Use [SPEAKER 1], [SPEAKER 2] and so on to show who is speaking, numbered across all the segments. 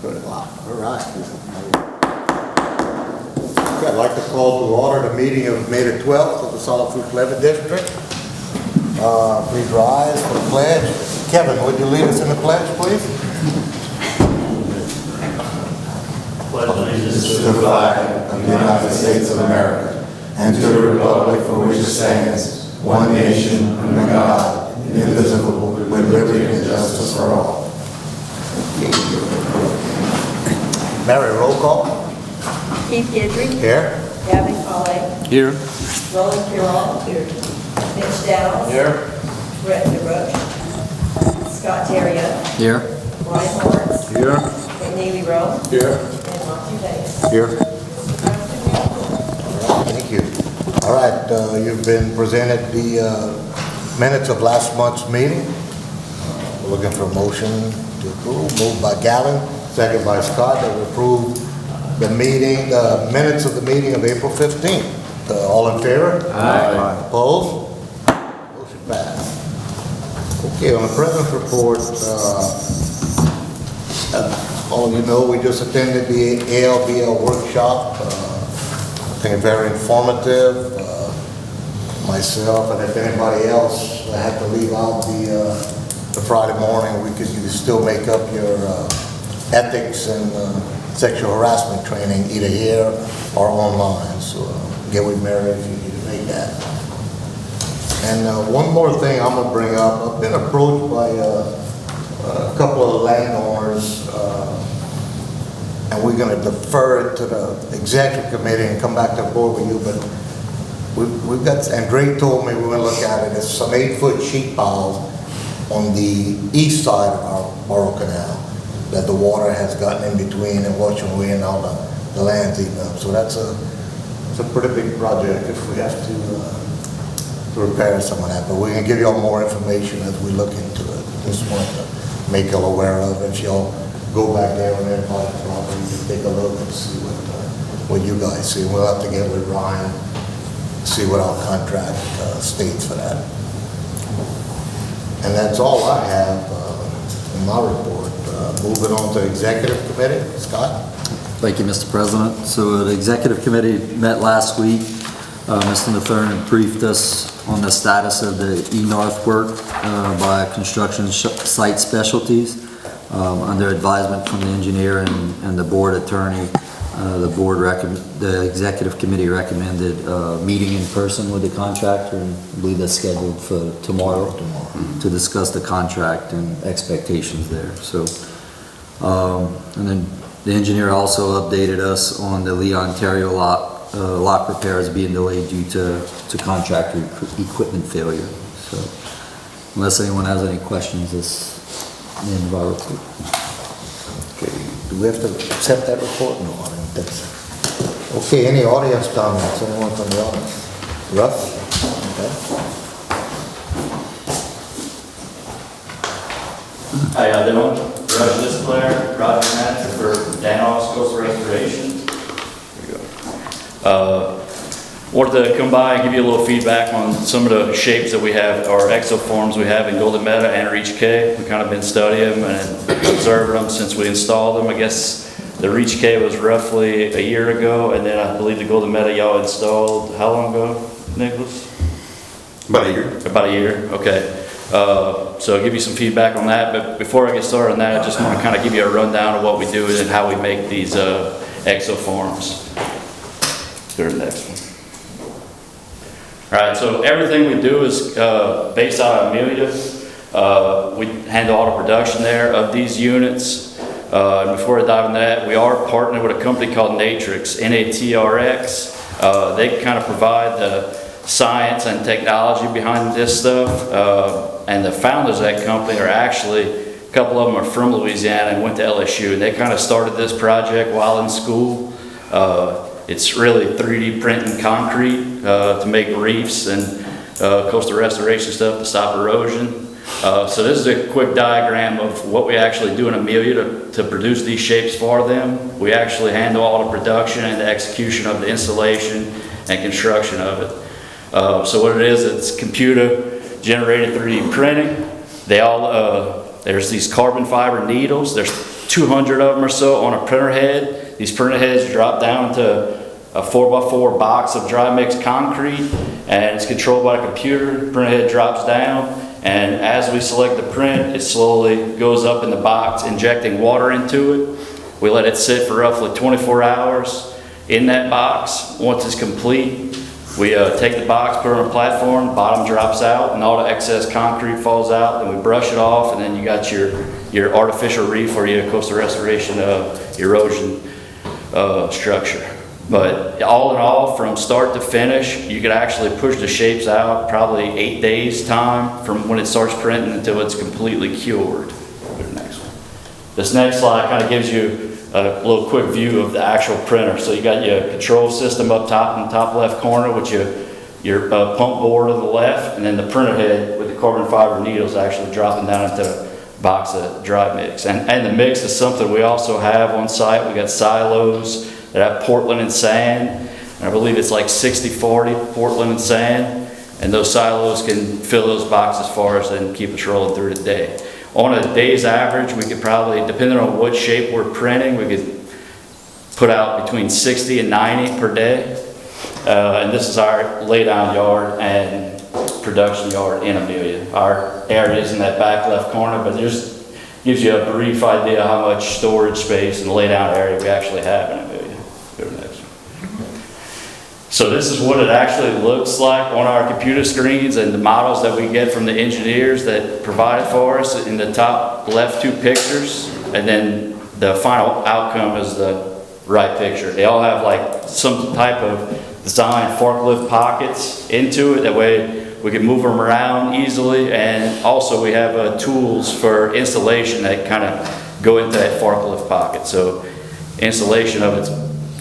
[SPEAKER 1] Good. Wow. All right. Okay, I'd like to call to order the meeting of May the 12th of the Solid Fruit Levee District. Please rise for the pledge. Kevin, would you lead us in the pledge, please?
[SPEAKER 2] Pledge allegiance to the flag of the United States of America and to the republic for which it stands, one nation, under God, indivisible, with liberty and justice for all.
[SPEAKER 1] Mary, roll call.
[SPEAKER 3] Keith Guidry.
[SPEAKER 1] Here.
[SPEAKER 3] Gavin Colley.
[SPEAKER 4] Here.
[SPEAKER 3] Roland Carroll. Here. Mitch Downs.
[SPEAKER 1] Here.
[SPEAKER 3] Brett DeRoche. Scott Terriot.
[SPEAKER 4] Here.
[SPEAKER 3] Ryan Hortz.
[SPEAKER 1] Here.
[SPEAKER 3] McNeely Rowe.
[SPEAKER 1] Here.
[SPEAKER 3] And Monty Davis.
[SPEAKER 1] Here. Thank you. All right, you've been presented the minutes of last month's meeting. We're looking for a motion to approve. Moved by Gavin, second by Scott, that we approve the meeting, the minutes of the meeting of April 15th. All in favor? Aye. Opposed? Motion passed. Okay, on the president's report, all of you know, we just attended the ALBL workshop. I think very informative. Myself, and if anybody else had to leave out the Friday morning, you could still make up your ethics and sexual harassment training either here or online. So get with Mary if you need to make that. And one more thing I'm gonna bring up. I've been approached by a couple of landowners, and we're gonna defer it to the executive committee and come back to the board with you, but we've got, and Drake told me we were gonna look at it, there's some 8-foot sheet piles on the east side of our Borough Canal that the water has gotten in between and washing away, and all the land's eaten up. So it's a pretty big project if we have to repair some of that. But we're gonna give you all more information as we look into it. Just want to make you all aware of it. If y'all go back there on their part of the property, you can take a look and see what you guys see. We'll have to get with Ryan, see what our contract states for that. And that's all I have in my report. Moving on to executive committee, Scott?
[SPEAKER 4] Thank you, Mr. President. So the executive committee met last week. Mr. Lafourche briefed us on the status of the E-North work by Construction Site Specialties. Under advisement from the engineer and the board attorney, the executive committee recommended meeting in person with the contractor, and I believe that's scheduled for tomorrow to discuss the contract and expectations there. So, and then the engineer also updated us on the Lee, Ontario lock repairs being delayed due to contractor equipment failure. So, unless anyone has any questions, this is the end of our report.
[SPEAKER 1] Okay, do we have to accept that report? No, I don't think so. Okay, any audience comments? Anyone from the audience? Russ? Okay.
[SPEAKER 5] How y'all doing? Russ Disclair, project manager for Danos Coastal Restoration. Wanted to come by and give you a little feedback on some of the shapes that we have, or exoforms we have in Golden Meadow and Reach K. We've kind of been studying them and observing them since we installed them. I guess the Reach K was roughly a year ago, and then I believe the Golden Meadow y'all installed how long ago, Nicholas?
[SPEAKER 2] About a year.
[SPEAKER 5] About a year, okay. So I'll give you some feedback on that, but before I get started on that, I just want to kind of give you a rundown of what we do and how we make these exoforms. Go to the next one. All right, so everything we do is based out of Amelia. We handle all the production there of these units. And before I dive into that, we are partnered with a company called Natrix, N-A-T-R-X. They kind of provide the science and technology behind this stuff. And the founders of that company are actually, a couple of them are from Louisiana and went to LSU. And they kind of started this project while in school. It's really 3D printing concrete to make reefs and coastal restoration stuff to stop erosion. So this is a quick diagram of what we actually do in Amelia to produce these shapes for them. We actually handle all the production and the execution of the installation and construction of it. So what it is, it's computer generated 3D printing. They all there's these carbon fiber needles. There's 200 of them or so on a printer head. These printer heads drop down into a 4x4 box of dry mix concrete, and it's controlled by a computer. The printer head drops down, and as we select the print, it slowly goes up in the box, injecting water into it. We let it sit for roughly 24 hours in that box. Once it's complete, we take the box, put it on a platform, the bottom drops out, and all the excess concrete falls out. Then we brush it off, and then you got your artificial reef or your coastal restoration erosion structure. But all in all, from start to finish, you could actually push the shapes out probably 8 days time from when it starts printing until it's completely cured. This next slide kind of gives you a little quick view of the actual printer. So you got your control system up top in the top left corner with your pump board on the left, and then the printer head with the carbon fiber needles actually dropping down into a box of dry mix. And the mix is something we also have on site. We got silos that have Portland and sand, and I believe it's like 60-40 Portland and sand, and those silos can fill those boxes for us and keep us rolling through the day. On a day's average, we could probably, depending on what shape we're printing, we could put out between 60 and 90 per day. And this is our laydown yard and production yard in Amelia. Our area is in that back left corner, but there's gives you a brief idea how much storage space and laydown area we actually have in Amelia. Go to the next one. So this is what it actually looks like on our computer screens and the models that we get from the engineers that provide it for us in the top left two pictures, and then the final outcome is the right picture. They all have like some type of design forklift pockets into it. That way we can move them around easily, and also we have tools for installation that kind of go into that forklift pocket. So installation of it's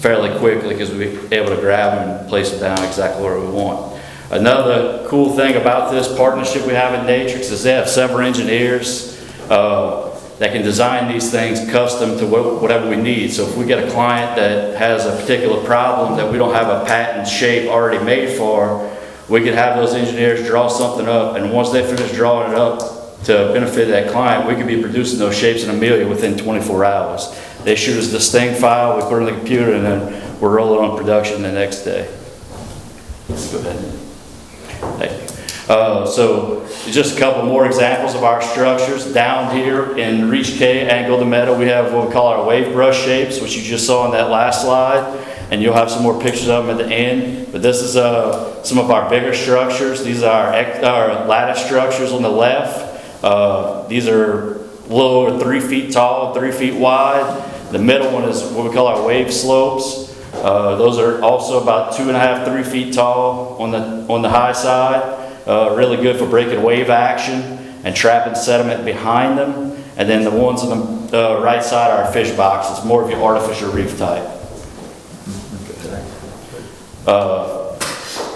[SPEAKER 5] fairly quickly because we're able to grab them and place them down exactly where we want. Another cool thing about this partnership we have in Natrix is they have several engineers that can design these things custom to whatever we need. So if we get a client that has a particular problem that we don't have a patent shape already made for, we could have those engineers draw something up, and once they finish drawing it up to benefit that client, we could be producing those shapes in Amelia within 24 hours. They shoot us the sting file, we put it in the computer, and then we're rolling on production the next day. Go ahead. Thank you. So just a couple more examples of our structures. Down here in Reach K and Golden Meadow, we have what we call our wave brush shapes, which you just saw on that last slide. And you'll have some more pictures of them at the end. But this is some of our bigger structures. These are our lattice structures on the left. These are a little over 3 feet tall, 3 feet wide. The middle one is what we call our wave slopes. Those are also about 2.5, 3 feet tall on the high side. Really good for breaking wave action and trapping sediment behind them. And then the ones on the right side are fish boxes, more of your artificial reef type.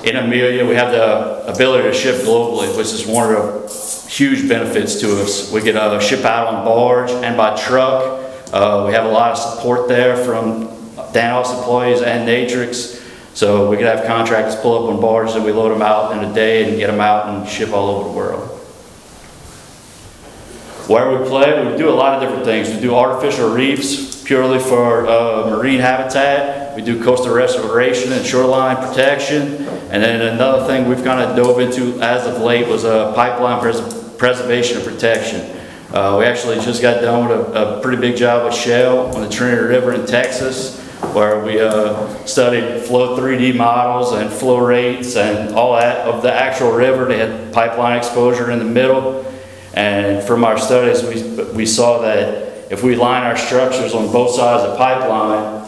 [SPEAKER 5] In Amelia, we have the ability to ship globally, which is one of the huge benefits to us. We can ship out on barge and by truck. We have a lot of support there from Danhouse employees and Natrix. So we could have contractors pull up on barges and we load them out in a day and get them out and ship all over the world. Where we play, we do a lot of different things. We do artificial reefs purely for marine habitat. We do coastal restoration and shoreline protection. And then another thing we've kind of dove into as of late was pipeline preservation and protection. We actually just got done with a pretty big job with Shell on the Trinity River in Texas, where we studied flow 3D models and flow rates and all that of the actual river. They had pipeline exposure in the middle. And from our studies, we saw that if we line our structures on both sides of the pipeline,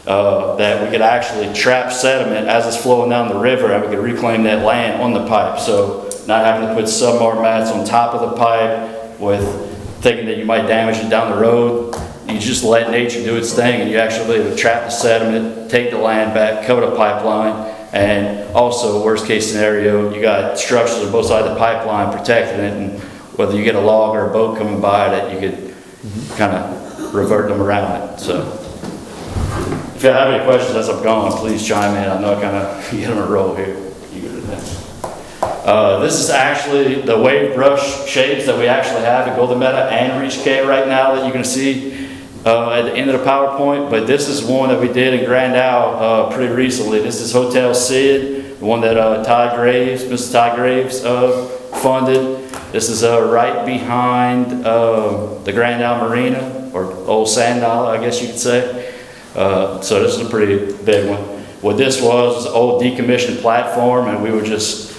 [SPEAKER 5] that we could actually trap sediment as it's flowing down the river, and we could reclaim that land on the pipe. So not having to put submar mats on top of the pipe with thinking that you might damage it down the road. You just let nature do its thing, and you actually able to trap the sediment, take the land back, cover the pipeline, and also worst case scenario, you got structures on both sides of the pipeline protecting it, and whether you get a log or a boat coming by that, you could kind of revert them around it. So if you have any questions as I'm going, please chime in. I know I kind of get on a roll here. You go to the next. This is actually the wave brush shapes that we actually have at Golden Meadow and Reach K right now that you're gonna see at the end of the PowerPoint, but this is one that we did in Grand Isle pretty recently. This is Hotel Sid, the one that Mr. Todd Graves funded. This is right behind the Grand Isle Marina, or Old Sand Dollar, I guess you could say. So this is a pretty big one. What this was an old decommissioned platform, and we were just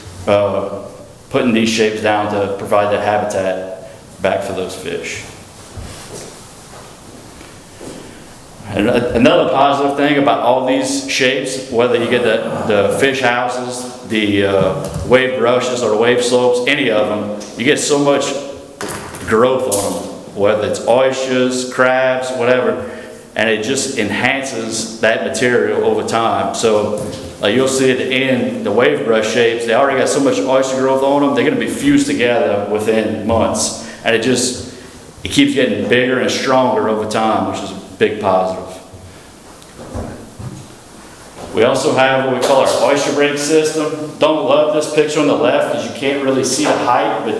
[SPEAKER 5] putting these shapes down to provide the habitat back for those fish. And another positive thing about all these shapes, whether you get the fish houses, the wave brushes or the wave slopes, any of them, you get so much growth on them, whether it's oysters, crabs, whatever, and it just enhances that material over time. So you'll see at the end, the wave brush shapes, they already got so much oyster growth on them, they're gonna be fused together within months. And it keeps getting bigger and stronger over time, which is a big positive. We also have what we call our oyster break system. Don't love this picture on the left because you can't really see the height, but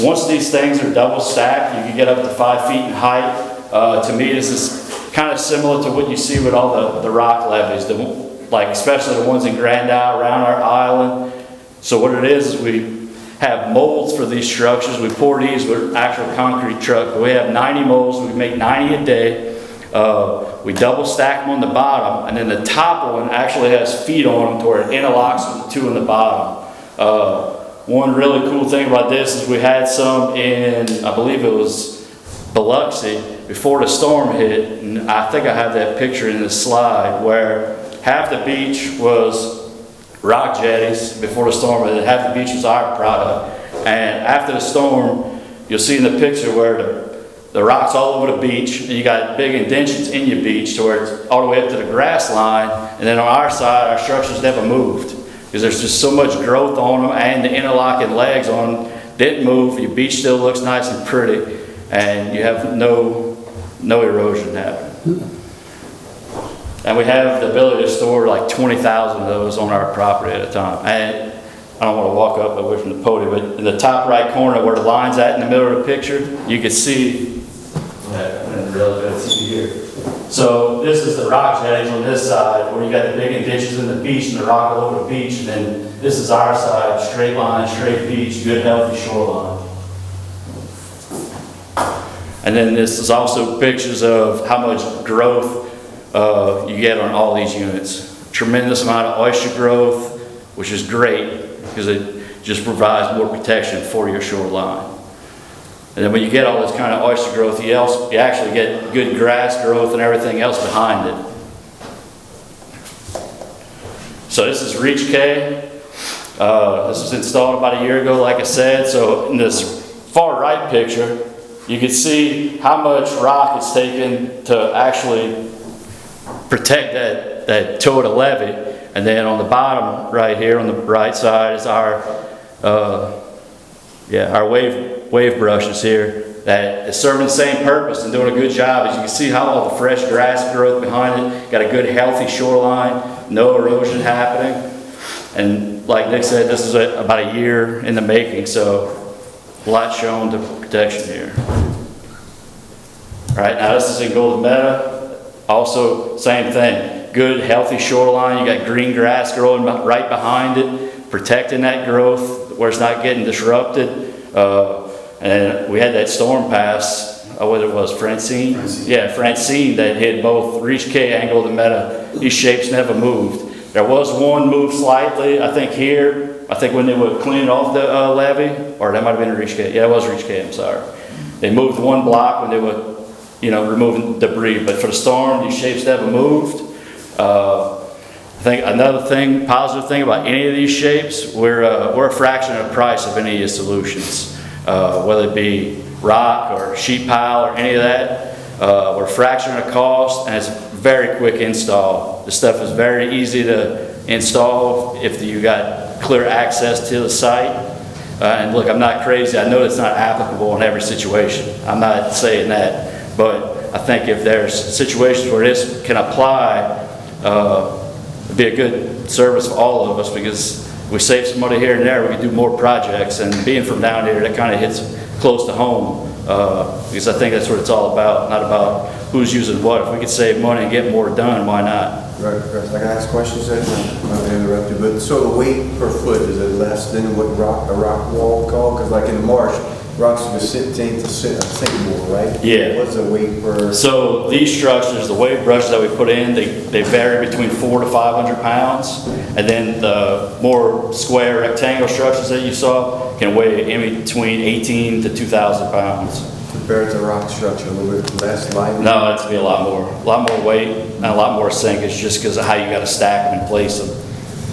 [SPEAKER 5] once these things are double stacked, you can get up to 5 feet in height. To me, this is kind of similar to what you see with all the rock levees, like especially the ones in Grand Isle around our island. So what it is we have molds for these structures. We pour these with actual concrete truck. We have 90 molds. We make 90 a day. We double stack them on the bottom, and then the top one actually has feet on them to where it interlocks with the two on the bottom. One really cool thing about this is we had some in, I believe it was Biloxi, before the storm hit, and I think I have that picture in this slide, where half the beach was rock jetties before the storm, and half the beach was our product. And after the storm, you'll see in the picture where the rocks all over the beach, and you got big indentions in your beach to where it's all the way up to the grass line. And then on our side, our structures never moved because there's just so much growth on them, and the interlocking legs on them didn't move. Your beach still looks nice and pretty, and you have no erosion happening. And we have the ability to store like 20,000 of those on our property at a time. And I don't want to walk up away from the podium, but in the top right corner where the line's at in the middle of the picture, you can see, so this is the rock jetties on this side where you got the big indentions in the beach and the rock all over the beach, and then this is our side, straight line, straight beach, good healthy shoreline. And then this is also pictures of how much growth you get on all these units. Tremendous amount of oyster growth, which is great because it just provides more protection for your shoreline. And then when you get all this kind of oyster growth, you actually get good grass growth and everything else behind it. So this is Reach K. This was installed about a year ago, like I said. So in this far right picture, you can see how much rock it's taken to actually protect that toe of the levee. And then on the bottom right here, on the right side, is our wave brushes here that is serving the same purpose and doing a good job. As you can see how all the fresh grass growth behind it, got a good healthy shoreline, no erosion happening. And like Nick said, this is about a year in the making, so a lot shown to protection here. All right, now this is in Golden Meadow. Also, same thing. Good, healthy shoreline. You got green grass growing right behind it, protecting that growth where it's not getting disrupted. And we had that storm pass, what it was, Francine? Yeah, Francine, that hit both Reach K and Golden Meadow. These shapes never moved. There was one moved slightly, I think here. I think when they were cleaning off the levee, or that might have been Reach K. Yeah, it was Reach K, I'm sorry. They moved one block when they were removing debris, but for the storm, these shapes never moved. I think another thing, positive thing about any of these shapes, we're a fraction of the price of any of your solutions, whether it be rock or sheet pile or any of that. We're a fraction of the cost, and it's a very quick install. The stuff is very easy to install if you got clear access to the site. And look, I'm not crazy. I know it's not applicable in every situation. I'm not saying that. But I think if there's situations where this can apply, it'd be a good service for all of us, because we save some money here and there, we can do more projects, and being from down here, that kind of hits close to home, because I think that's what it's all about, not about who's using what. If we could save money and get more done, why not?
[SPEAKER 6] Right, I can ask questions then, I'm not gonna interrupt you, but so the weight per foot, is it less than what a rock wall would call? Because like in the marsh, rocks are sink more, right?
[SPEAKER 5] Yeah.
[SPEAKER 6] What's the weight per?
[SPEAKER 5] So these structures, the wave brushes that we put in, they vary between 400 to 500 pounds. And then the more square rectangle structures that you saw can weigh in between 18 to 2,000 pounds.
[SPEAKER 6] Compared to rock structure, a little bit less light?
[SPEAKER 5] No, it's to be a lot more weight and a lot more sinkage, just because of how you got to stack them and place them.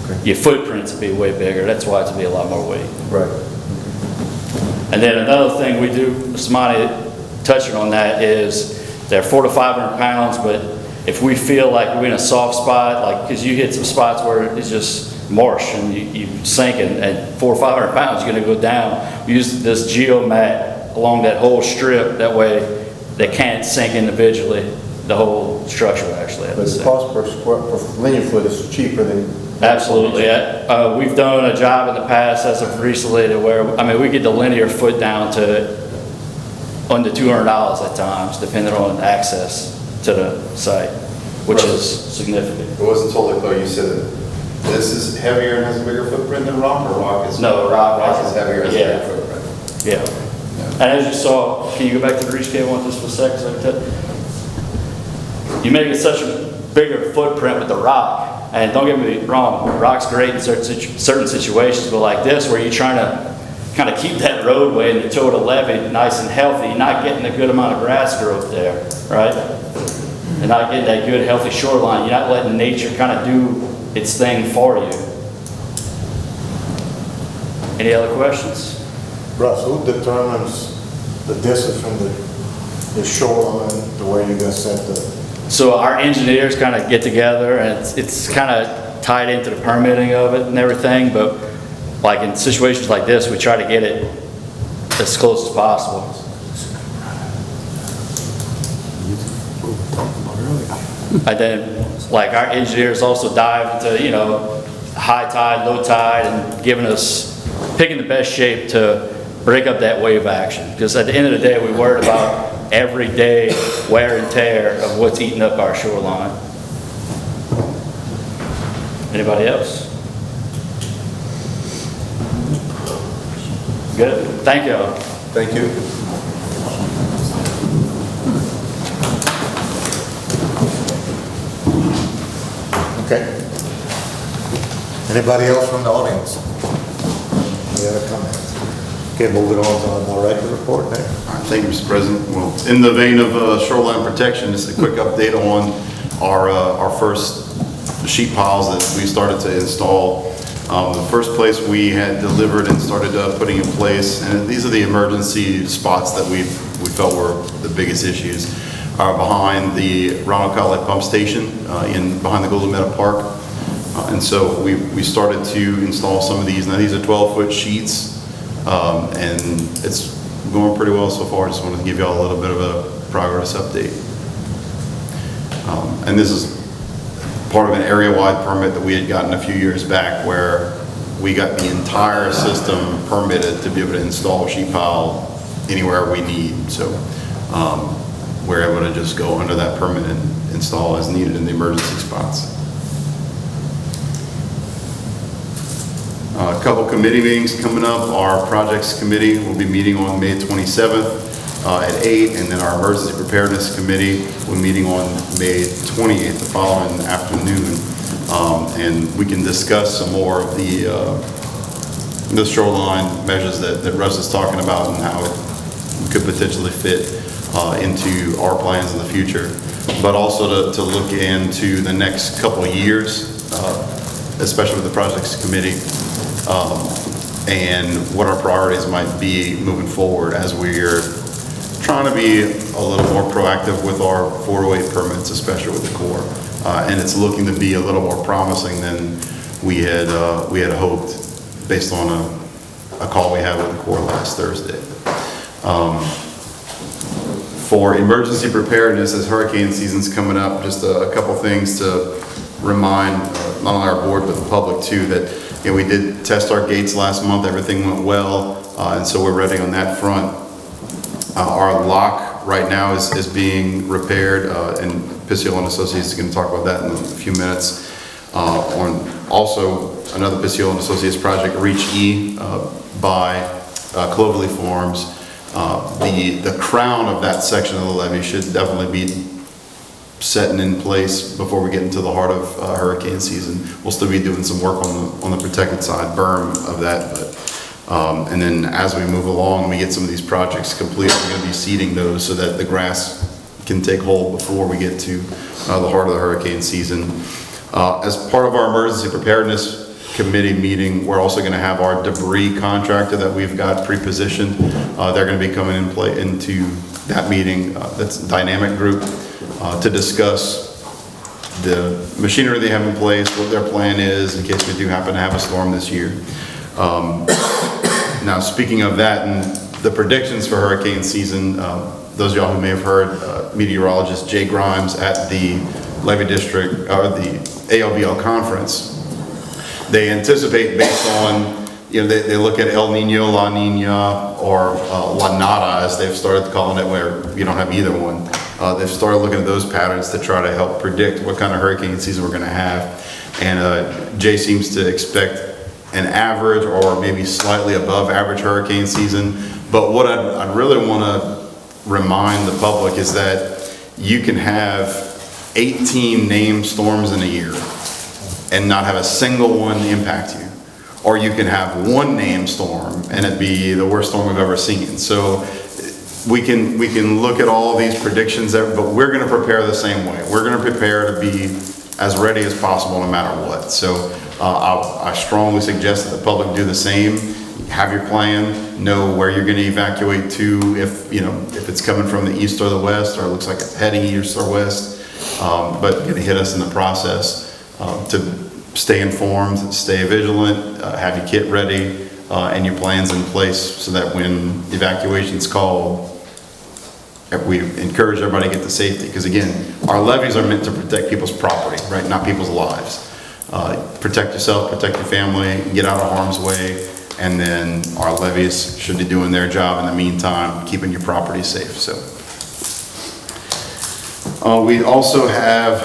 [SPEAKER 6] Okay.
[SPEAKER 5] Your footprints would be way bigger. That's why it's to be a lot more weight.
[SPEAKER 6] Right.
[SPEAKER 5] And then another thing we do, Mr. Monty touching on that, is they're 400 to 500 pounds, but if we feel like we're in a soft spot, like, because you hit some spots where it's just marsh and you sink, and at 400 or 500 pounds, you're going to go down. We use this geomat along that whole strip, that way they can't sink individually, the whole structure actually.
[SPEAKER 6] But the cost per linear foot is cheaper than?
[SPEAKER 5] Absolutely. We've done a job in the past as of recently to where, I mean, we get the linear foot down to under $200 at times, depending on access to the site, which is significant.
[SPEAKER 7] It wasn't totally clear, you said that this is heavier and has a bigger footprint than rock, or rock is?
[SPEAKER 5] No, rock
[SPEAKER 7] is heavier and has a
[SPEAKER 5] yeah.
[SPEAKER 7] bigger footprint.
[SPEAKER 5] Yeah. And as you saw, can you go back to the rescale one just for a second? So I can tell- you make it such a bigger footprint with the rock, and don't get me wrong, rock's great in certain situations, but like this, where you're trying to kind of keep that roadway and the total levee nice and healthy, you're not getting a good amount of grass growth there, right? You're not getting that good healthy shoreline. You're not letting nature kind of do its thing for you. Any other questions?
[SPEAKER 1] Russ, who determines the distance from the shoreline to where you guys set the?
[SPEAKER 5] So our engineers kind of get together, and it's kind of tied into the permitting of it and everything, but like in situations like this, we try to get it as close as possible. And then, like, our engineers also dive into, you know, high tide, low tide, and picking the best shape to break up that wave action. Because at the end of the day, we worried about everyday wear and tear of what's eating up our shoreline. Anybody else? Good. Thank you.
[SPEAKER 6] Thank you.
[SPEAKER 1] Okay. Anybody else from the audience? Any other comments? Okay, moving on to our director report there.
[SPEAKER 7] Thank you, Mr. President. Well, in the vein of shoreline protection, just a quick update on our first sheet piles that we started to install. The first place we had delivered and started putting in place, and these are the emergency spots that we felt were the biggest issues, are behind the Ronald Colley Pump Station behind the Golden Meadow Park. And so we started to install some of these. Now these are 12-foot sheets, and it's going pretty well so far. Just wanted to give you all a little bit of a progress update. And this is part of an area-wide permit that we had gotten a few years back, where we got the entire system permitted to be able to install sheet pile anywhere we need. So we're able to just go under that permit and install as needed in the emergency spots. A couple committee meetings coming up. Our projects committee will be meeting on May 27th at 8, and then our emergency preparedness committee will be meeting on May 28th, the following afternoon. And we can discuss some more of the shoreline measures that Russ is talking about, and how it could potentially fit into our plans in the future, but also to look into the next couple of years, especially with the projects committee, and what our priorities might be moving forward as we're trying to be a little more proactive with our 408 permits, especially with the Corps. And it's looking to be a little more promising than we had hoped, based on a call we had with the Corps last Thursday. For emergency preparedness, as hurricane season's coming up, just a couple things to remind not only our board but the public too, that we did test our gates last month, everything went well, and so we're ready on that front. Our lock right now is being repaired, and Pisiel and Associates is going to talk about that in a few minutes. On also another Pisiel and Associates project, Reach E, by Cloverleaf Farms. The crown of that section of the levee should definitely be setting in place before we get into the heart of hurricane season. We'll still be doing some work on the protected side berm of that, but and then as we move along, we get some of these projects complete, we're going to be seeding those so that the grass can take hold before we get to the heart of the hurricane season. As part of our emergency preparedness committee meeting, we're also going to have our debris contractor that we've got pre-positioned. They're going to be coming into that meeting, that's Dynamic Group, to discuss the machinery they have in place, what their plan is in case we do happen to have a storm this year. Now, speaking of that and the predictions for hurricane season, those of y'all who may have heard meteorologist Jay Grimes at the Levee District, or the ALBL conference, they anticipate based on, they look at El Nino, La Nina, or La Nada, as they've started calling it, where you don't have either one. They've started looking at those patterns to try to help predict what kind of hurricane season we're going to have. And Jay seems to expect an average or maybe slightly above average hurricane season. But what I'd really want to remind the public is that you can have 18 named storms in a year and not have a single one impact you. Or you can have one named storm and it be the worst storm we've ever seen. So we can look at all these predictions, but we're going to prepare the same way. We're going to prepare to be as ready as possible no matter what. So I strongly suggest that the public do the same. Have your plan, know where you're going to evacuate to if it's coming from the east or the west, or it looks like it's heading east or west, but going to hit us in the process. To stay informed, stay vigilant, have your kit ready, and your plans in place so that when evacuation's called, we encourage everybody to get to safety. Because again, our levees are meant to protect people's property, right? Not people's lives. Protect yourself, protect your family, get out of harm's way, and then our levees should be doing their job in the meantime, keeping your property safe. So. We also have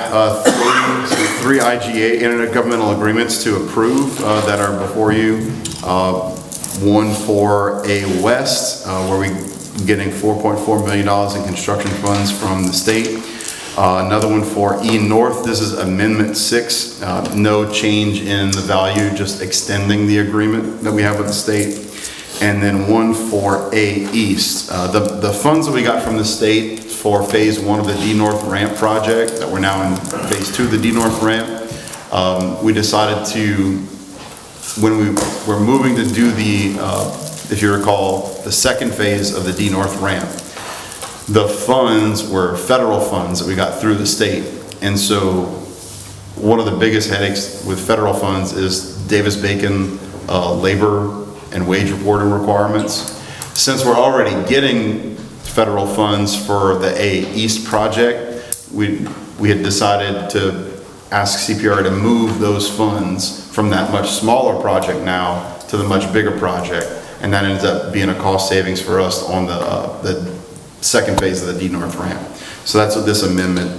[SPEAKER 7] three IGA, intergovernmental agreements, to approve that are before you. One for A West, where we're getting $4.4 million in construction funds from the state. Another one for E North. This is Amendment 6. No change in the value, just extending the agreement that we have with the state. And then one for A East. The funds that we got from the state for phase 1 of the D North ramp project, that we're now in phase 2 of the D North ramp, we decided to, when we were moving to do the, if you recall, the second phase of the D North ramp, the funds were federal funds that we got through the state. And so one of the biggest headaches with federal funds is Davis-Bacon labor and wage reporting requirements. Since we're already getting federal funds for the A East project, we had decided to ask CPR to move those funds from that much smaller project now to the much bigger project, and that ends up being a cost savings for us on the second phase of the D North ramp. So that's what this amendment,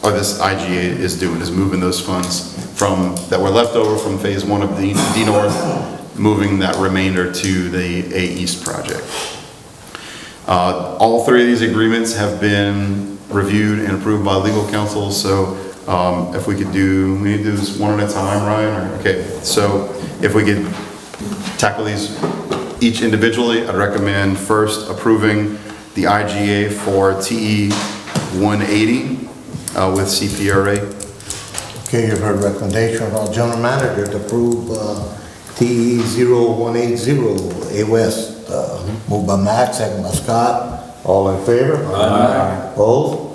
[SPEAKER 7] or this IGA is doing, is moving those funds from, that were left over from phase 1 of the D North, moving that remainder to the A East project. All three of these agreements have been reviewed and approved by legal counsel, so if we could do, we need to do this one at a time, Ryan? Or, okay, so if we could tackle these each individually, I'd recommend first approving the IGA for TE 180 with CPRA.
[SPEAKER 1] Okay, you've heard recommendation of our general manager to approve TE 0180 A West. Moved by Matt, second by Scott. All in favor? Aye. Opposed?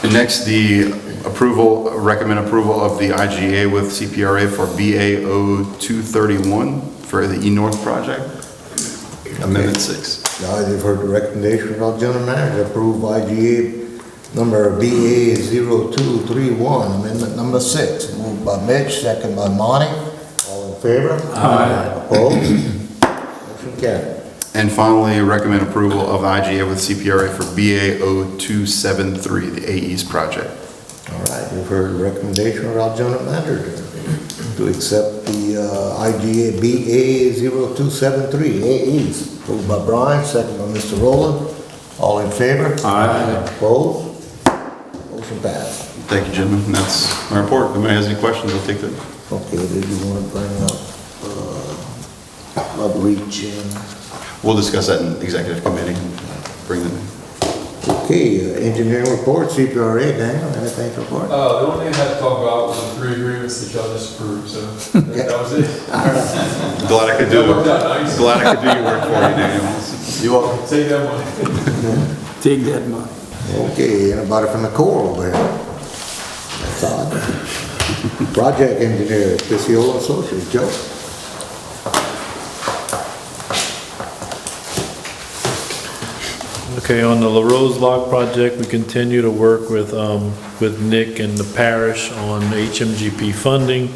[SPEAKER 7] And next, the approval, recommend approval of the IGA with CPRA for BAO 231 for the E North project. Amendment 6.
[SPEAKER 1] Now you've heard the recommendation of our general manager to approve IGA number BA 0231, amendment number 6. Moved by Mitch, second by Monty. All in favor? Aye. Opposed? Motion carried.
[SPEAKER 7] And finally, recommend approval of IGA with CPRA for BA 0273, the AE's project.
[SPEAKER 1] All right, you've heard the recommendation of our general manager to accept the IGA BA 0273 AEs. Moved by Brian, second by Mr. Rowland. All in favor? Aye. Opposed? Motion passed.
[SPEAKER 7] Thank you, gentlemen. And that's my report. If anybody has any questions, I'll take them.
[SPEAKER 1] Okay, did you want to bring up outreach and...
[SPEAKER 7] We'll discuss that in executive committee. Bring them in.
[SPEAKER 1] Okay, engineering report, CPRA, Daniel, anything to report?
[SPEAKER 8] The only thing I had to talk about was the 3 agreements that y'all just approved, so that was it.
[SPEAKER 7] Glad I could do
[SPEAKER 8] That worked out nice.
[SPEAKER 7] Glad I could do your work for you, Daniel.
[SPEAKER 8] You welcome. Take that money.
[SPEAKER 9] Take that money.
[SPEAKER 1] Okay, anybody from the Corps over here? That's odd. Project engineer, Pisciola Associates, Joe.
[SPEAKER 10] Okay, on the La Rose Lock project, we continue to work with Nick and the parish on HMGP funding.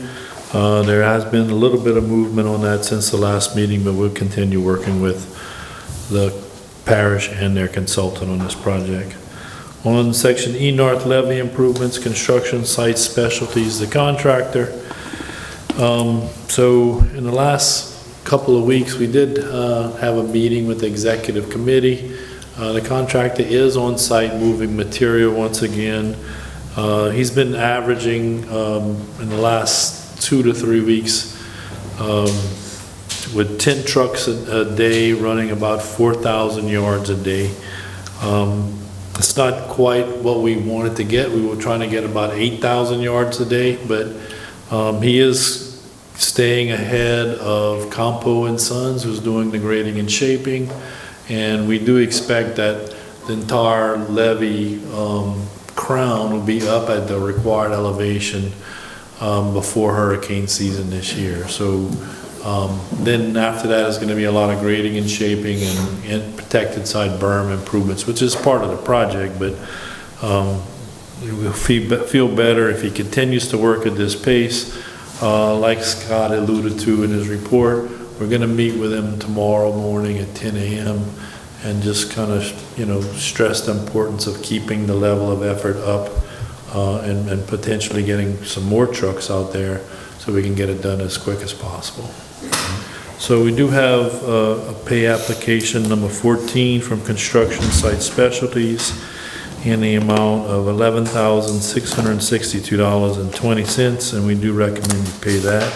[SPEAKER 10] There has been a little bit of movement on that since the last meeting, but we'll continue working with the parish and their consultant on this project. On section E North levee improvements, construction site specialties, the contractor. So in the last couple of weeks, we did have a meeting with the executive committee. The contractor is on site moving material once again. He's been averaging in the last 2 to 3 weeks with 10 trucks a day running about 4,000 yards a day. It's not quite what we wanted to get. We were trying to get about 8,000 yards a day, but he is staying ahead of Campo and Sons, who's doing the grading and shaping. And we do expect that the entire levee crown will be up at the required elevation before hurricane season this year. So then after that is going to be a lot of grading and shaping and protected side berm improvements, which is part of the project, but we'll feel better if he continues to work at this pace. Like Scott alluded to in his report, we're going to meet with him tomorrow morning at 10 a.m. and just kind of, stress the importance of keeping the level of effort up and potentially getting some more trucks out there so we can get it done as quick as possible. So we do have a pay application number 14 from Construction Site Specialties in the amount of $11,662.20, and we do recommend you pay that.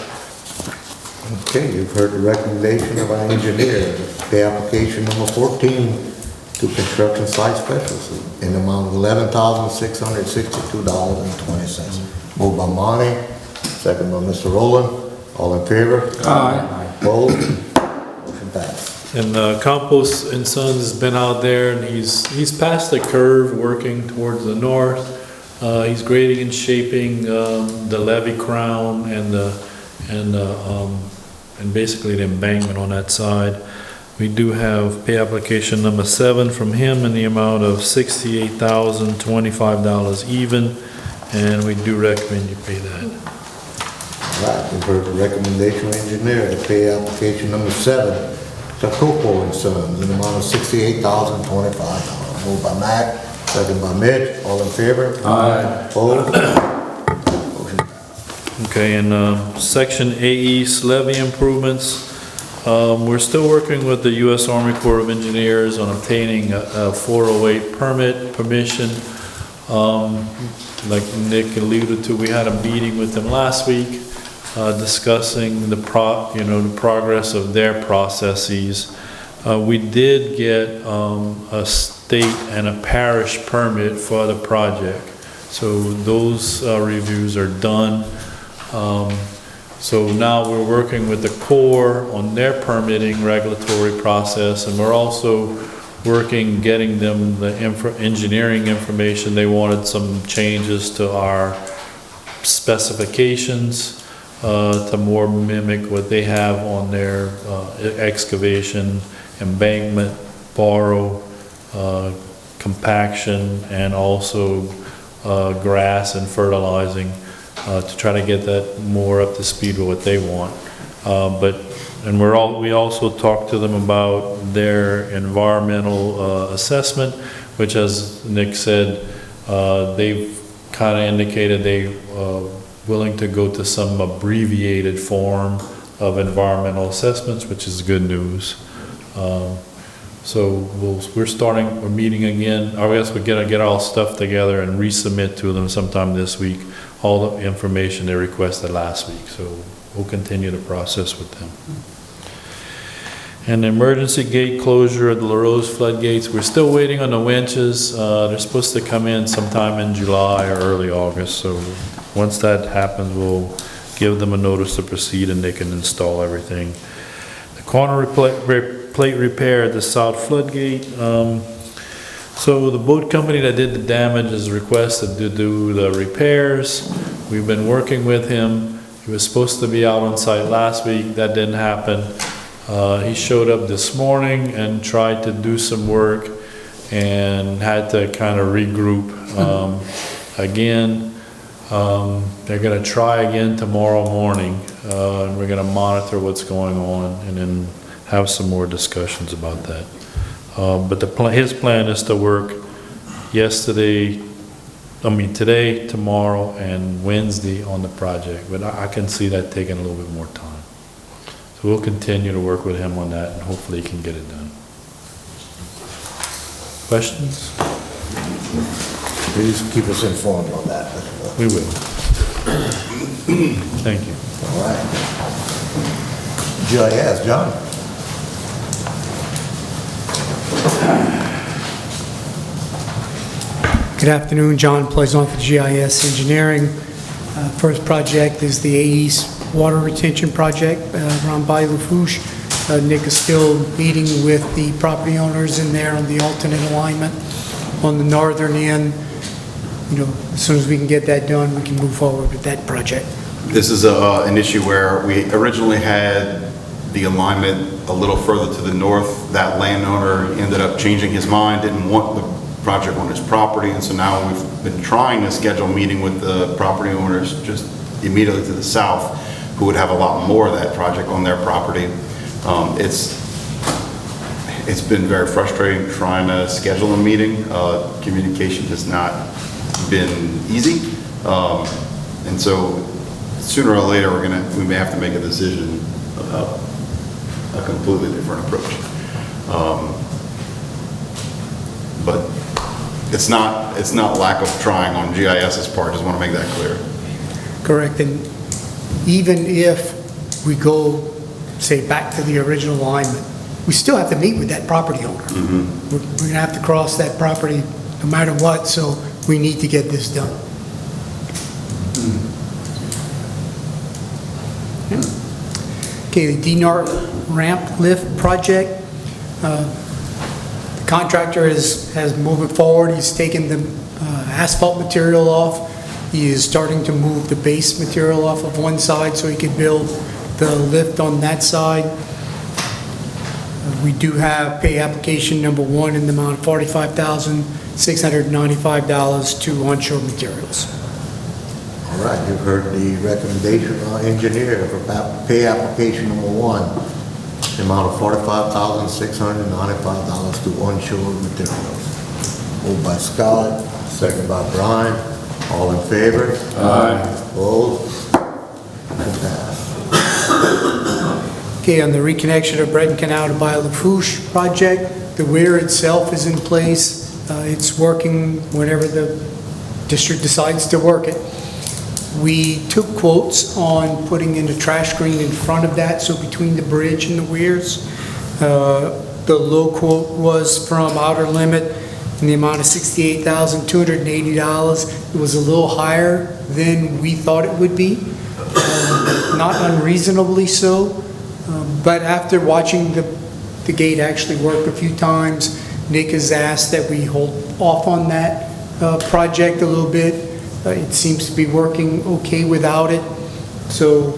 [SPEAKER 1] Okay, you've heard the recommendation of our engineer, pay application number 14 to construction site specialists in the amount of $11,662.20. Moved by Monty, second by Mr. Rowland. All in favor?
[SPEAKER 9] Aye.
[SPEAKER 1] Opposed? Motion passed.
[SPEAKER 10] And Campos and Sons has been out there, and he's past the curve working towards the north. He's grading and shaping the levee crown and basically the embankment on that side. We do have pay application number 7 from him in the amount of $68,025 even, and we do recommend you pay that.
[SPEAKER 1] All right, you've heard the recommendation of engineer to pay application number 7 to Coco and Sons in the amount of $68,025. Moved by Mac, second by Mitch. All in favor? Aye. Opposed?
[SPEAKER 10] Okay, and section AE levee improvements. We're still working with the U.S. Army Corps of Engineers on obtaining a 408 permission. Like Nick alluded to, we had a meeting with them last week discussing the progress of their processes. We did get a state and a parish permit for the project, so those reviews are done. So now we're working with the Corps on their permitting regulatory process, and we're also getting them the engineering information. They wanted some changes to our specifications to more mimic what they have on their excavation, embankment, borrow, compaction and also grass and fertilizing to try to get that more up to speed with what they want. We also talked to them about their environmental assessment, which, as Nick said, they've kind of indicated they willing to go to some abbreviated form of environmental assessments, which is good news. So we're meeting again. I guess we're gonna get all stuff together and resubmit to them sometime this week, all the information they requested last week. So we'll continue the process with them. And the emergency gate closure of the LaRose floodgates, we're still waiting on the winches. They're supposed to come in sometime in July or early August. So once that happens, we'll give them a notice to proceed and they can install everything. The corner plate repair at the south floodgate. So the boat company that did the damage has requested to do the repairs. We've been working with him. He was supposed to be out on site last week. That didn't happen. He showed up this morning and tried to do some work and had to kind of regroup again. They're going to try again tomorrow morning, and we're going to monitor what's going on and then have some more discussions about that. But his plan is to work today, tomorrow, and Wednesday on the project. But I can see that taking a little bit more time. So we'll continue to work with him on that and hopefully he can get it done. Questions?
[SPEAKER 1] Please keep us informed on that.
[SPEAKER 10] We will. Thank you.
[SPEAKER 1] All right. GIS, John?
[SPEAKER 9] Good afternoon, John Plaisant with GIS Engineering. First project is the AE's water retention project around by Lafourche. Nick is still meeting with the property owners in there on the alternate alignment on the northern end. As soon as we can get that done, we can move forward with that project.
[SPEAKER 7] This is an issue where we originally had the alignment a little further to the north. That landowner ended up changing his mind, didn't want the project on his property, and so now we've been trying to schedule a meeting with the property owners just immediately to the south, who would have a lot more of that project on their property. It's been very frustrating trying to schedule a meeting. Communication has not been easy, and so sooner or later we may have to make a decision about a completely different approach. But it's not lack of trying on GIS's part. Just want to make that clear. Correct.
[SPEAKER 9] And even if we go, say, back to the original alignment, we still have to meet with that property owner. Mm-hmm. We're going to have to cross that property no matter what, so we need to get this done. Mm-hmm. Okay, the DNART ramp lift project. The contractor has moving forward. He's taken the asphalt material off. He is starting to move the base material off of one side so he can build the lift on that side. We do have pay application number 1 in the amount of $45,695 to onshore materials.
[SPEAKER 1] All right, you've heard the recommendation of our engineer for pay application number 1, the amount of $45,695 to onshore materials. Moved by Scott, second by Brian. All in favor? Aye. Opposed? Motion passed.
[SPEAKER 9] Okay, on the reconnection of Breton Canal to Bay Lafourche project, the weir itself is in place. It's working whenever the district decides to work it. We took quotes on putting in a trash screen in front of that, so between the bridge and the weirs. The low quote was from Outer Limit in the amount of $68,280. It was a little higher than we thought it would be, not unreasonably so. But after watching the gate actually work a few times, Nick has asked that we hold off on that project a little bit. It seems to be working okay without it. So,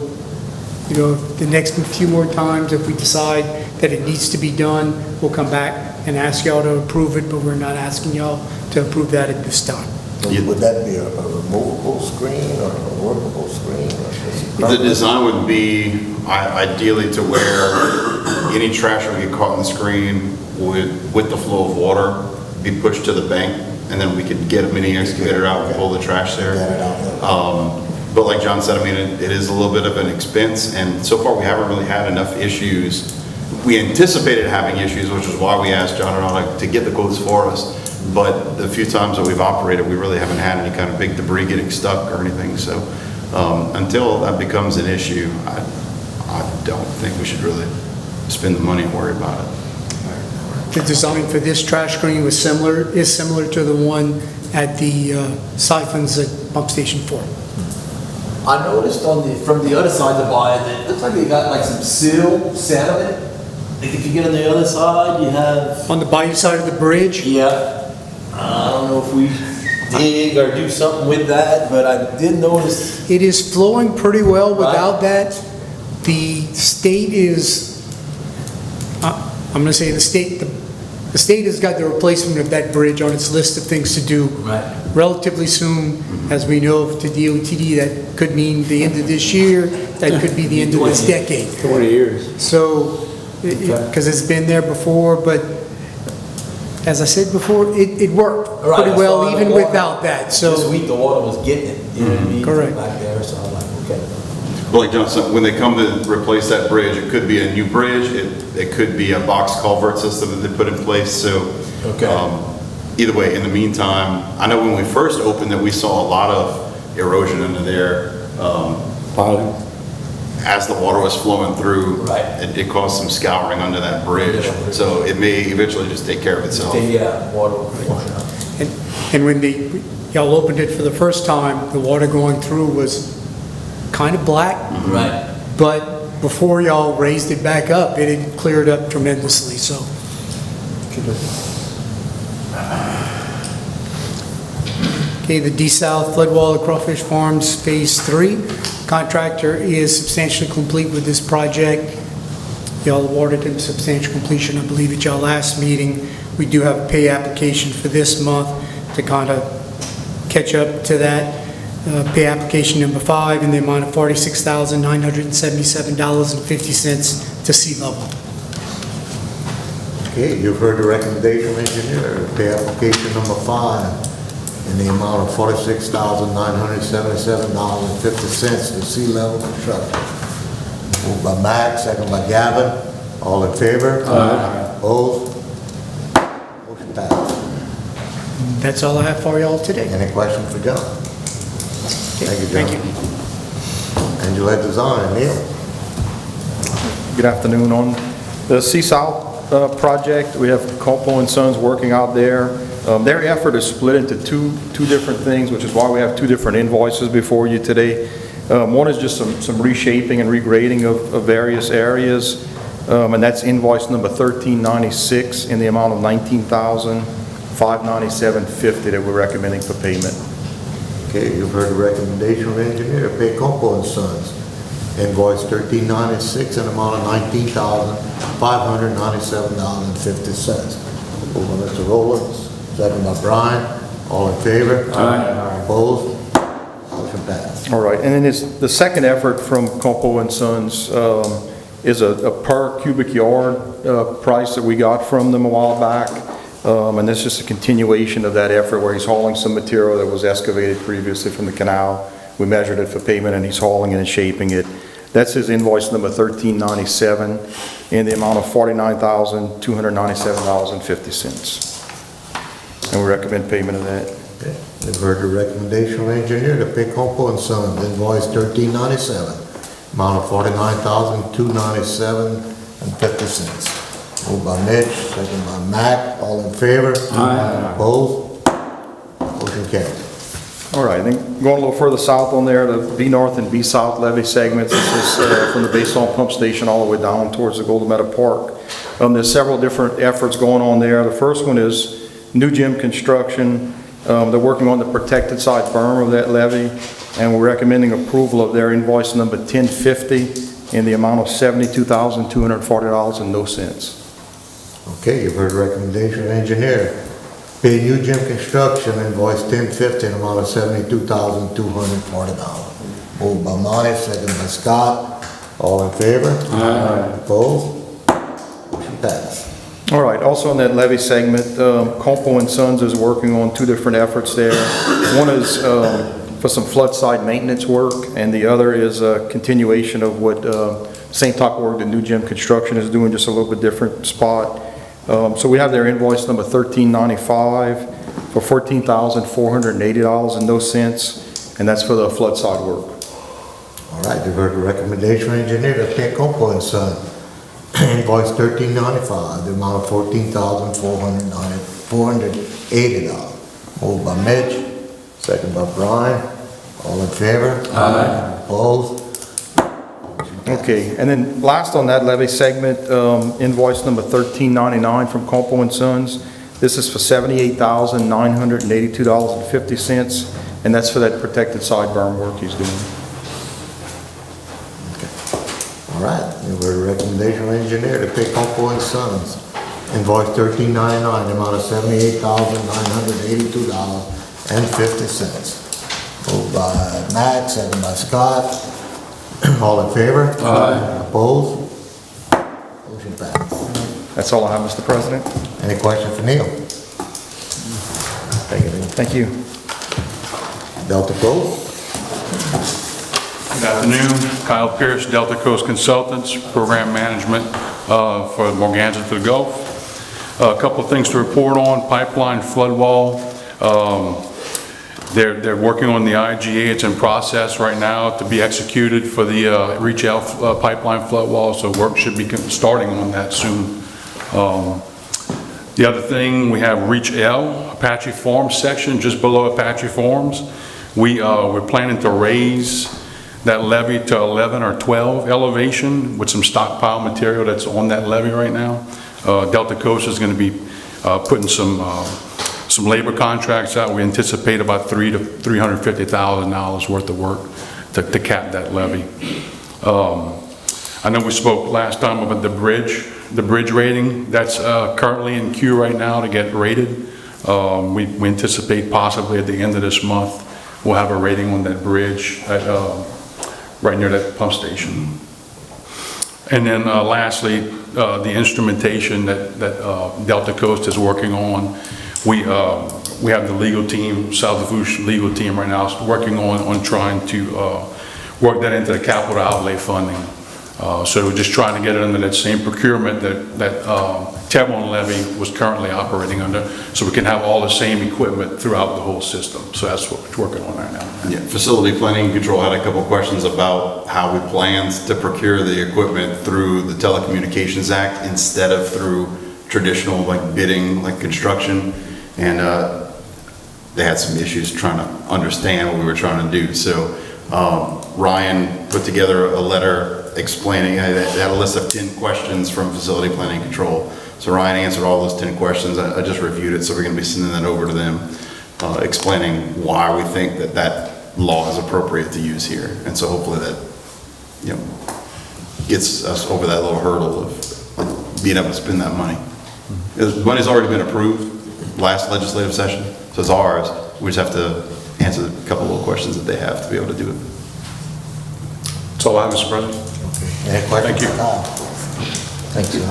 [SPEAKER 9] the next few more times, if we decide that it needs to be done, we'll come back and ask y'all to approve it, but we're not asking y'all to approve that at this time.
[SPEAKER 1] Would that be a removable screen or a workable screen?
[SPEAKER 7] The design would be ideally to where any trash would get caught in the screen with the flow of water, be pushed to the bank, and then we could get a mini excavator out and pull the trash there. But like John said, I mean, it is a little bit of an expense, and so far we haven't really had enough issues. We anticipated having issues, which is why we asked John and I to get the quotes for us. But the few times that we've operated, we really haven't had any kind of big debris getting stuck or anything. So until that becomes an issue, I don't think we should really spend the money and worry about it.
[SPEAKER 9] The design for this trash screen is similar to the one at the siphons at Pump Station 4.
[SPEAKER 11] I noticed from the other side of the bayou that it looks like they got like some silt sediment. Like if you get on the other side, you have...
[SPEAKER 9] On the bayou side of the bridge?
[SPEAKER 11] Yeah. I don't know if we dig or do something with that, but I did notice...
[SPEAKER 9] It is flowing pretty well without that. The state is, I'm going to say the state has got the replacement of that bridge on its list of things to do relatively soon. As we know to DOTD, that could mean the end of this year, that could be the end of this decade.
[SPEAKER 11] 20 years.
[SPEAKER 9] So, because it's been there before, but as I said before, it worked pretty well even without that. So
[SPEAKER 11] this week the water was getting it, you know what I mean?
[SPEAKER 9] Correct.
[SPEAKER 11] Back there, so I'm like, okay.
[SPEAKER 7] But like John said, when they come to replace that bridge, it could be a new bridge, it could be a box culvert system that they put in place. So either way, in the meantime, I know when we first opened it, we saw a lot of erosion under there. As the water was flowing through, it caused some scouring under that bridge. So it may eventually just take care of itself.
[SPEAKER 11] Yeah, water will wash out.
[SPEAKER 9] and when y'all opened it for the first time, the water going through was kind of black.
[SPEAKER 11] Right.
[SPEAKER 9] But before y'all raised it back up, it had cleared up tremendously, so. Okay, the D-South Floodwall at Crawfish Farms Phase 3. Contractor is substantially complete with this project. Y'all awarded him substantial completion, I believe, at y'all last meeting. We do have a pay application for this month to kind of catch up to that. Pay application number 5 in the amount of $46,977.50 to sea level.
[SPEAKER 1] Okay, you've heard the recommendation, engineer. Pay application number 5 in the amount of $46,977.50 to sea level construction. Moved by Mac, second by Gavin. All in favor? Aye. Opposed? Motion passed.
[SPEAKER 9] That's all I have for y'all today.
[SPEAKER 1] Any questions for John? Thank you, John.
[SPEAKER 9] Thank you.
[SPEAKER 1] Angela Design, Neil.
[SPEAKER 12] Good afternoon. On the Sea-South project, we have Compo and Sons working out there. Their effort is split into two different things, which is why we have 2 different invoices before you today. One is just some reshaping and regrading of various areas, and that's invoice number 1396 in the amount of $19,597.50 that we're recommending for payment.
[SPEAKER 1] Okay, you've heard the recommendation of engineer, pay Compo and Sons. Invoice 1396 in the amount of $19,597.50. Moved by Mr. Rowlands, second by Brian. All in favor? Aye. Opposed? Motion passed.
[SPEAKER 12] All right, and then the second effort from Compo and Sons is a per cubic yard price that we got from them a while back. And this is just a continuation of that effort where he's hauling some material that was excavated previously from the canal. We measured it for payment and he's hauling it and shaping it. That's his invoice number 1397 in the amount of $49,297.50. And we recommend payment of that.
[SPEAKER 1] Okay. You've heard the recommendation of engineer to pay Compo and Sons, invoice 1397, amount of $49,297.50. Moved by Mitch, second by Mac, all in favor? Aye. Opposed? Motion carried.
[SPEAKER 12] All right, then going a little further south on there, the B North and B South levee segments, this is from the Baseline Pump Station all the way down towards the Golden Meadow Park. There's several different efforts going on there. The first one is new gym construction. They're working on the protected side berm of that levee, and we're recommending approval of their invoice number 1050 in the amount of $72,240.00.
[SPEAKER 1] Okay, you've heard the recommendation of the engineer. Pay new gym construction invoice 1050 in amount of $72,240. Moved by Monty, second by Scott. All in favor? Aye. Opposed? Motion passed.
[SPEAKER 12] All right, also on that levee segment, Compo and Sons is working on two different efforts there. One is for some flood side maintenance work, and the other is a continuation of what St. Tuckworth, the new gym construction, is doing, just a little bit different spot. So we have their invoice number 1395 for $14,480 and no cents, and that's for the flood side work.
[SPEAKER 1] All right, you've heard the recommendation of the engineer to pay Compo and Son invoice 1395, the amount of $14,480. Moved by Mitch, second by Brian. All in favor? Aye. Opposed?
[SPEAKER 12] Okay, and then last on that levee segment, invoice number 1399 from Compo and Sons. This is for $78,982.50, and that's for that protected side berm work he's doing.
[SPEAKER 1] All right, you heard the recommendation of the engineer to pay Compo and Sons invoice 1399, the amount of $78,982.50. Moved by Matt, second by Scott. All in favor? Aye. Opposed? Motion passed.
[SPEAKER 12] That's all I have, Mr. President.
[SPEAKER 1] Any question for Neil?
[SPEAKER 12] Thank you.
[SPEAKER 1] Delta Coast?
[SPEAKER 13] Good afternoon, Kyle Pierce, Delta Coast Consultants, Program Management for Morganza to the Gulf. A couple of things to report on: pipeline flood wall. They're working on the IGA. It's in process right now to be executed for the Reach L pipeline flood wall, so work should be starting on that soon. The other thing, we have Reach L, Apache Farms section, just below Apache Farms. We're planning to raise that levee to 11 or 12 elevation with some stockpile material that's on that levee right now. Delta Coast is going to be putting some labor contracts out. We anticipate about $300,000 to $350,000 worth of work to cap that levee. I know we spoke last time about the bridge rating. That's currently in queue right now to get rated. We anticipate possibly at the end of this month we'll have a rating on that bridge at, right near that pump station. And then lastly, the instrumentation that Delta Coast is working on. We have the legal team, South Lafourche legal team right now, working on trying to work that into the capital outlay funding. So we're just trying to get it under that same procurement that Tevlon levy was currently operating under, so we can have all the same equipment throughout the whole system. So that's what we're working on right now.
[SPEAKER 7] Yeah, Facility Planning Control had a couple questions about how we planned to procure the equipment through the Telecommunications Act instead of through traditional like bidding, like construction. And they had some issues trying to understand what we were trying to do. So Ryan put together a letter explaining, they had a list of 10 questions from Facility Planning Control. So Ryan answered all those 10 questions. I just reviewed it, so we're going to be sending that over to them, explaining why we think that law is appropriate to use here. And so hopefully that, gets us over that little hurdle of being able to spend that money. Because money's already been approved last legislative session, so it's ours. We just have to answer a couple of questions that they have to be able to do it.
[SPEAKER 13] That's all I have, Mr. President.
[SPEAKER 1] Any questions?
[SPEAKER 13] Thank you.
[SPEAKER 1] Thank you.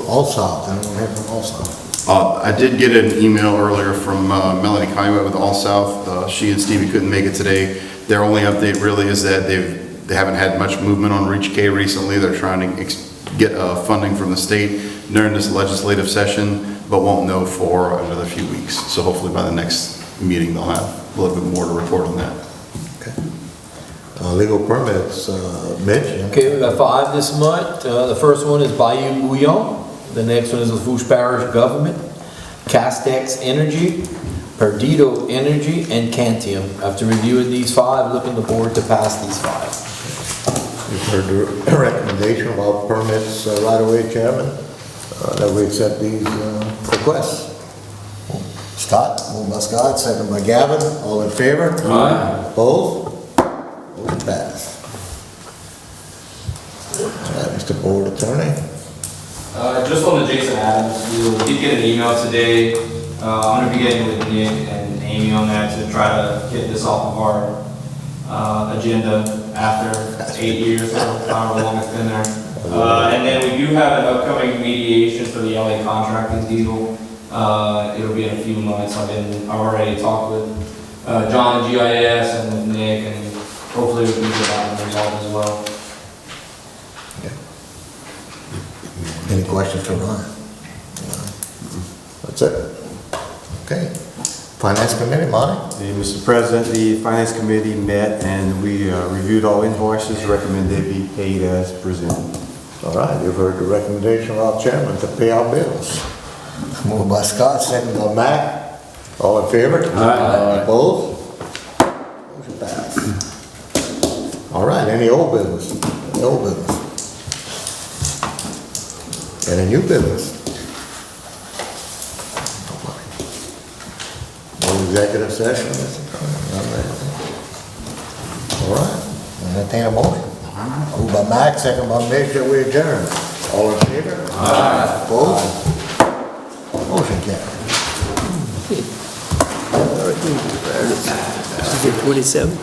[SPEAKER 1] Allsouth, anyone here from Allsouth?
[SPEAKER 7] I did get an email earlier from Melanie Kaiwet with Allsouth. She and Stevie couldn't make it today. Their only update really is that they haven't had much movement on Reach K recently. They're trying to get funding from the state during this legislative session, but won't know for another few weeks. So hopefully by the next meeting they'll have a little bit more to report on that.
[SPEAKER 1] Legal permits, Mitch?
[SPEAKER 11] Okay, we got 5 this month. The first one is Bayou Bouillon. The next one is Lafourche Parish Government, Castex Energy, Perdido Energy, and Cantium. After reviewing these 5, looking the board to pass these 5.
[SPEAKER 1] You've heard the recommendation about permits right away, Chairman, that we accept these requests. Scott, moved by Scott, second by Gavin. All in favor? Aye. Opposed? Motion passed. All right, Mr. Board Attorney.
[SPEAKER 14] Just on the Jason Adams, we did get an email today. I'm gonna be getting with Nick and Amy on that to try to get this off of our agenda after 8 years or however long it's been there. And then we do have an upcoming mediation for the LA contracting deal. It'll be in a few months. I've already talked with John at GIS and with Nick, and hopefully we can get that one resolved as well.
[SPEAKER 1] Any questions for Ron? That's it. Okay. Finance Committee, Monty?
[SPEAKER 6] Hey, Mr. President, the Finance Committee met and we reviewed all invoices, recommend they be paid as presented.
[SPEAKER 1] All right, you've heard the recommendation of our chairman to pay our bills. Moved by Scott, second by Mac. All in favor? Aye. Opposed? Motion passed. All right, any old business? Any old business? Any new business? No executive session? All right, entertain a motion. Moved by Mac, second by Mitch, that we adjourn. All in favor? Aye. Opposed? Motion carried.
[SPEAKER 15] 27.